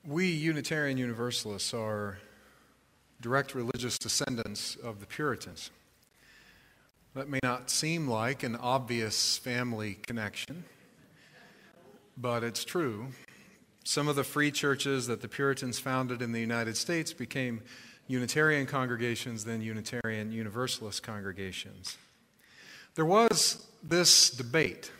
We Unitarian Universalists are direct religious descendants of the Puritans. That may not seem like an obvious family connection, but it's true. Some of the free churches that the Puritans founded in the United States became Unitarian congregations, then Unitarian Universalist congregations. There was this debate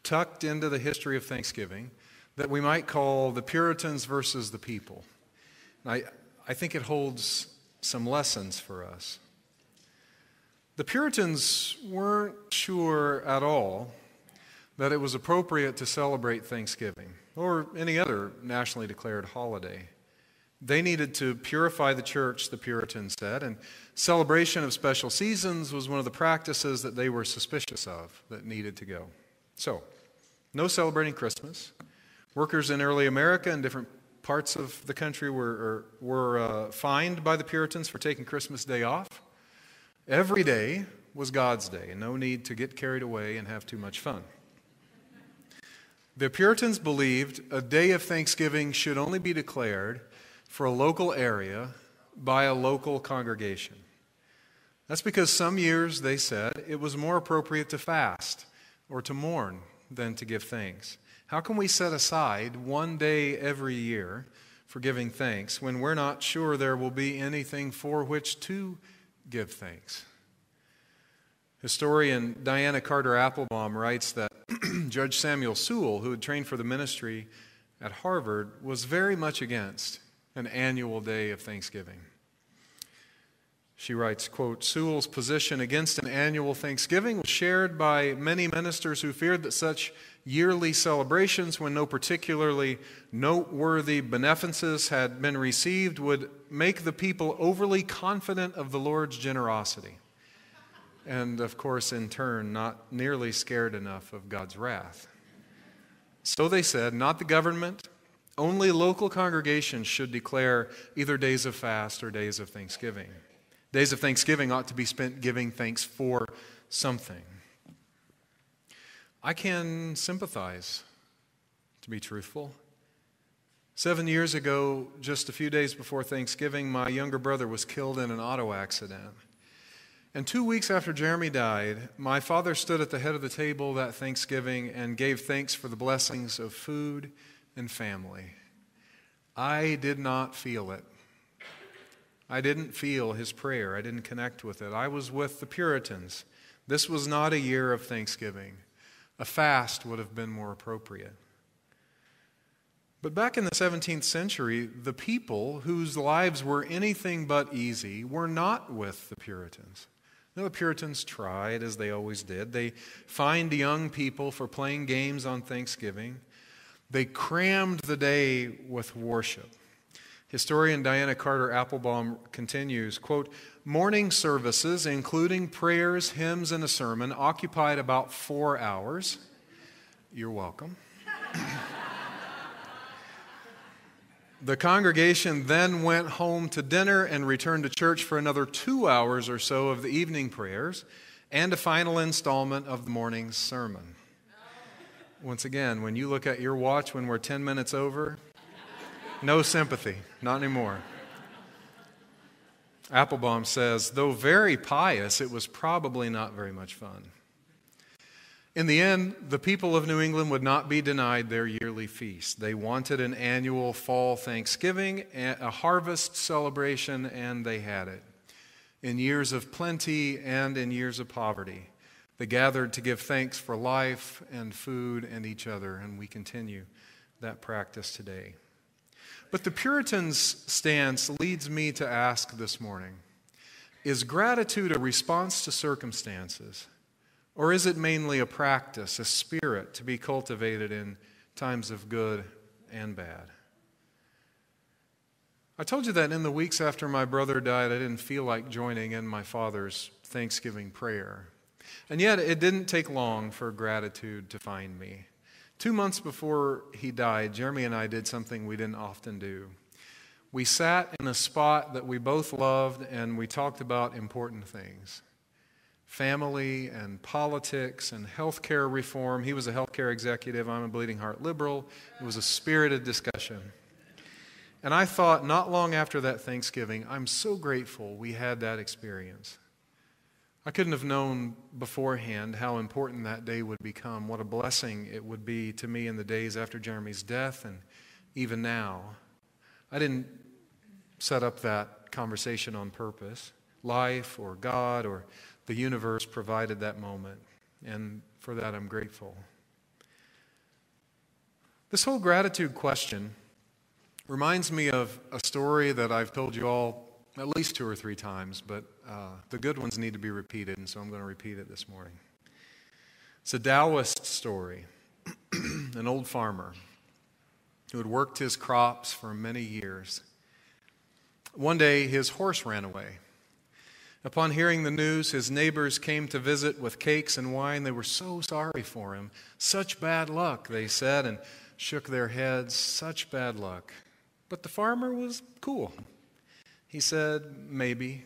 tucked into the history of Thanksgiving that we might call the Puritans versus the people. And I think it holds some lessons for us. The Puritans weren't sure at all that it was appropriate to celebrate Thanksgiving or any other nationally declared holiday. They needed to purify the church, the Puritans said, and celebration of special seasons was one of the practices that they were suspicious of that needed to go. So, no celebrating Christmas. Workers in early America and different parts of the country were fined by the Puritans for taking Christmas Day off. Every day was God's day, and no need to get carried away and have too much fun. The Puritans believed a day of Thanksgiving should only be declared for a local area by a local congregation. That's because some years, they said, it was more appropriate to fast or to mourn than to give thanks. How can we set aside one day every year for giving thanks when we're not sure there will be anything for which to give thanks? Historian Diana Carter Applebaum writes that Judge Samuel Sewall, who had trained for the ministry at Harvard, was very much against an annual day of Thanksgiving. She writes, quote, Sewall's position against an annual Thanksgiving was shared by many ministers who feared that such yearly celebrations, when no particularly noteworthy beneficences had been received, would make the people overly confident of the Lord's generosity. And, of course, in turn, not nearly scared enough of God's wrath. So they said, not the government, only local congregations should declare either days of fast or days of Thanksgiving. Days of Thanksgiving ought to be spent giving thanks for something. I can sympathize, to be truthful. 7 years ago, just a few days before Thanksgiving, my younger brother was killed in an auto accident. And 2 weeks after Jeremy died, my father stood at the head of the table that Thanksgiving and gave thanks for the blessings of food and family. I did not feel it. I didn't feel his prayer. I didn't connect with it. I was with the Puritans. This was not a year of Thanksgiving. A fast would have been more appropriate. But back in the 17th century, the people whose lives were anything but easy were not with the Puritans. No, the Puritans tried, as they always did. They fined young people for playing games on Thanksgiving. They crammed the day with worship. Historian Diana Carter Applebaum continues, quote, morning services, including prayers, hymns, and a sermon, occupied about 4 hours. You're welcome. The congregation then went home to dinner and returned to church for another 2 hours or so of the evening prayers and a final installment of the morning's sermon. Once again, when you look at your watch when we're 10 minutes over, no sympathy, not anymore. Applebaum says, though very pious, it was probably not very much fun. In the end, the people of New England would not be denied their yearly feast. They wanted an annual fall Thanksgiving, a harvest celebration, and they had it. In years of plenty and in years of poverty, they gathered to give thanks for life and food and each other, and we continue that practice today. But the Puritans' stance leads me to ask this morning, is gratitude a response to circumstances, or is it mainly a practice, a spirit to be cultivated in times of good and bad? I told you that in the weeks after my brother died, I didn't feel like joining in my father's Thanksgiving prayer. And yet it didn't take long for gratitude to find me. 2 months before he died, Jeremy and I did something we didn't often do. We sat in a spot that we both loved and we talked about important things. Family and politics and healthcare reform. He was a healthcare executive. I'm a bleeding heart liberal. It was a spirited discussion. And I thought not long after that Thanksgiving, I'm so grateful we had that experience. I couldn't have known beforehand how important that day would become, what a blessing it would be to me in the days after Jeremy's death and even now. I didn't set up that conversation on purpose. Life or God or the universe provided that moment, and for that I'm grateful. This whole gratitude question reminds me of a story that I've told you all at least 2 or 3 times, but the good ones need to be repeated, and so I'm going to repeat it this morning. It's a Taoist story. An old farmer who had worked his crops for many years. One day, his horse ran away. Upon hearing the news, his neighbors came to visit with cakes and wine. They were so sorry for him. Such bad luck, they said, and shook their heads. Such bad luck. But the farmer was cool. He said, maybe.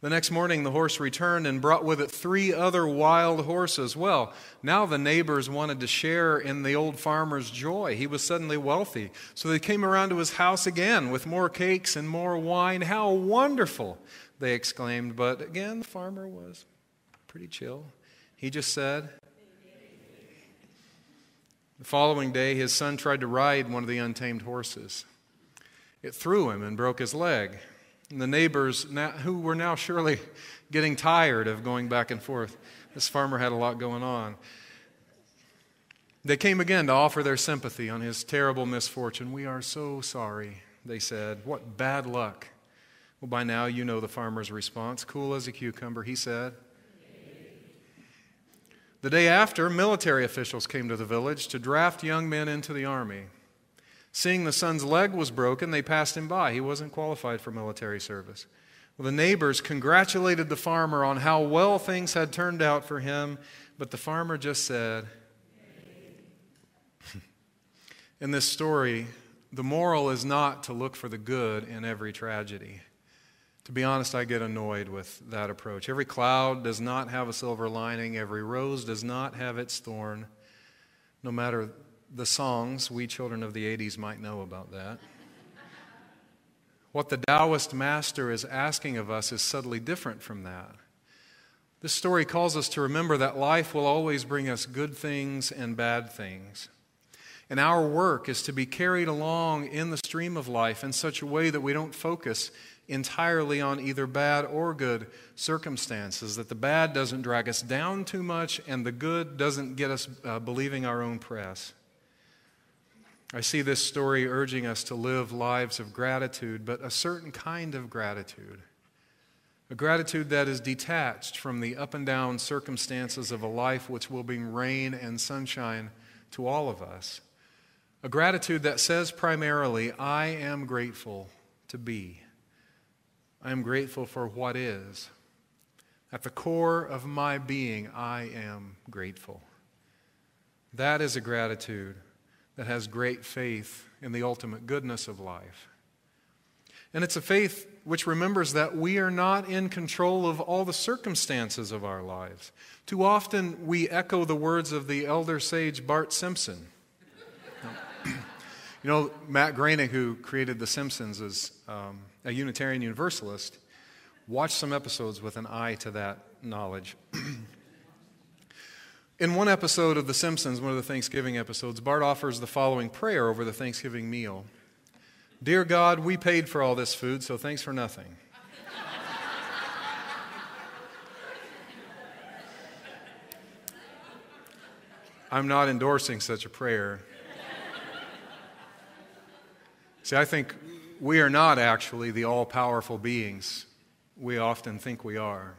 The next morning, the horse returned and brought with it 3 other wild horses. Well, now the neighbors wanted to share in the old farmer's joy. He was suddenly wealthy. So they came around to his house again with more cakes and more wine. How wonderful, they exclaimed. But again, the farmer was pretty chill. He just said. The following day, his son tried to ride one of the untamed horses. It threw him and broke his leg. And the neighbors, who were now surely getting tired of going back and forth, this farmer had a lot going on. They came again to offer their sympathy on his terrible misfortune. We are so sorry, they said. What bad luck. Well, by now you know the farmer's response. Cool as a cucumber, he said. The day after, military officials came to the village to draft young men into the army. Seeing the son's leg was broken, they passed him by. He wasn't qualified for military service. Well, the neighbors congratulated the farmer on how well things had turned out for him, but the farmer just said, in this story, the moral is not to look for the good in every tragedy. To be honest, I get annoyed with that approach. Every cloud does not have a silver lining. Every rose does not have its thorn. No matter the songs we children of the 80s might know about that. What the Taoist master is asking of us is subtly different from that. This story calls us to remember that life will always bring us good things and bad things. And our work is to be carried along in the stream of life in such a way that we don't focus entirely on either bad or good circumstances, that the bad doesn't drag us down too much and the good doesn't get us believing our own press. I see this story urging us to live lives of gratitude, but a certain kind of gratitude. A gratitude that is detached from the up and down circumstances of a life which will bring rain and sunshine to all of us. A gratitude that says primarily, I am grateful to be. I am grateful for what is. At the core of my being, I am grateful. That is a gratitude that has great faith in the ultimate goodness of life. And it's a faith which remembers that we are not in control of all the circumstances of our lives. Too often we echo the words of the elder sage Bart Simpson. You know, Matt Groening, who created The Simpsons, is a Unitarian Universalist. Watch some episodes with an eye to that knowledge. In one episode of The Simpsons, one of the Thanksgiving episodes, Bart offers the following prayer over the Thanksgiving meal. Dear God, we paid for all this food, so thanks for nothing. I'm not endorsing such a prayer. See, I think we are not actually the all-powerful beings we often think we are.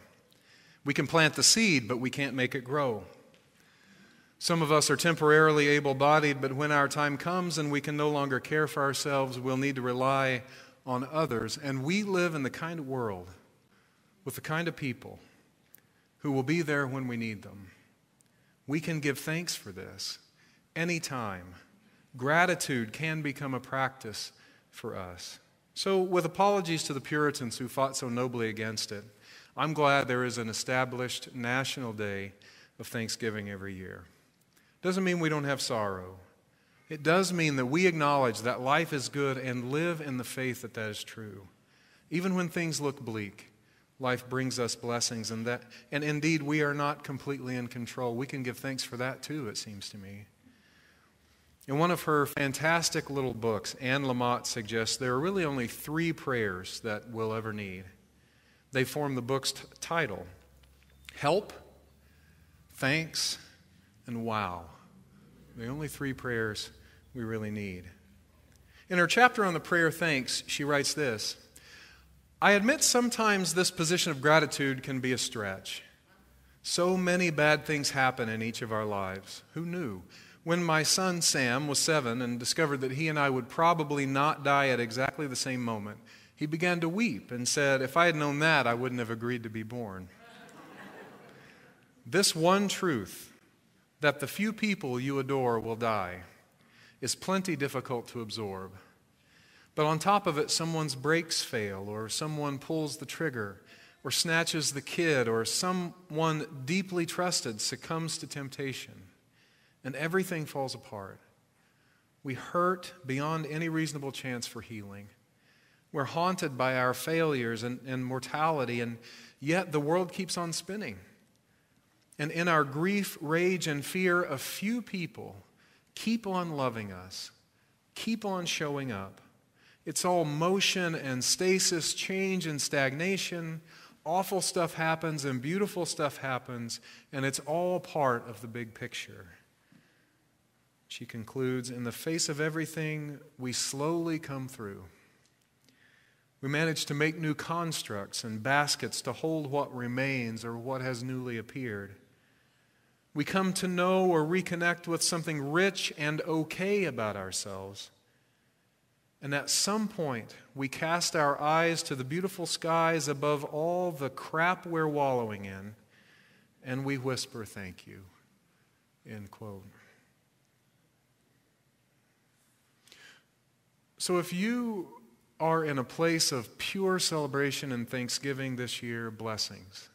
We can plant the seed, but we can't make it grow. Some of us are temporarily able-bodied, but when our time comes and we can no longer care for ourselves, we'll need to rely on others. And we live in the kind of world with the kind of people who will be there when we need them. We can give thanks for this anytime. Gratitude can become a practice for us. So, with apologies to the Puritans who fought so nobly against it, I'm glad there is an established national day of Thanksgiving every year. Doesn't mean we don't have sorrow. It does mean that we acknowledge that life is good and live in the faith that that is true. Even when things look bleak, life brings us blessings, and indeed we are not completely in control. We can give thanks for that too, it seems to me. In one of her fantastic little books, Anne Lamott suggests there are really only 3 prayers that we'll ever need. They form the book's title: help, thanks, and wow. The only 3 prayers we really need. In her chapter on the prayer thanks, she writes this: I admit sometimes this position of gratitude can be a stretch. So many bad things happen in each of our lives. Who knew? When my son Sam was 7 and discovered that he and I would probably not die at exactly the same moment, he began to weep and said, if I had known that, I wouldn't have agreed to be born. This one truth, that the few people you adore will die, is plenty difficult to absorb. But on top of it, someone's brakes fail, or someone pulls the trigger, or snatches the kid, or someone deeply trusted succumbs to temptation, and everything falls apart. We hurt beyond any reasonable chance for healing. We're haunted by our failures and mortality, and yet the world keeps on spinning. And in our grief, rage, and fear, a few people keep on loving us, keep on showing up. It's all motion and stasis, change and stagnation. Awful stuff happens and beautiful stuff happens, and it's all part of the big picture. She concludes, in the face of everything, we slowly come through. We manage to make new constructs and baskets to hold what remains or what has newly appeared. We come to know or reconnect with something rich and okay about ourselves. And at some point, we cast our eyes to the beautiful skies above all the crap we're wallowing in, and we whisper, thank you, end quote. So if you are in a place of pure celebration and thanksgiving this year, blessings.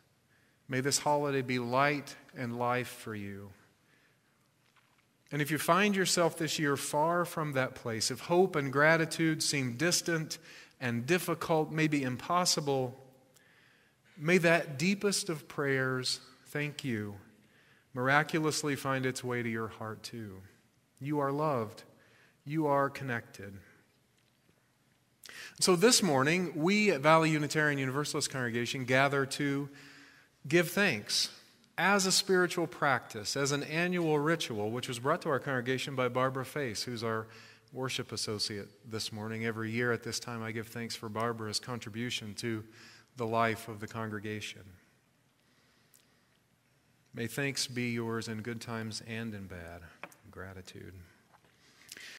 May this holiday be light and life for you. And if you find yourself this year far from that place, if hope and gratitude seem distant and difficult, maybe impossible, may that deepest of prayers, thank you, miraculously find its way to your heart too. You are loved. You are connected. So this morning, we at Valley Unitarian Universalist Congregation gather to give thanks as a spiritual practice, as an annual ritual, which was brought to our congregation by Barbara Face, who's our worship associate this morning. Every year at this time, I give thanks for Barbara's contribution to the life of the congregation. May thanks be yours in good times and in bad. Gratitude.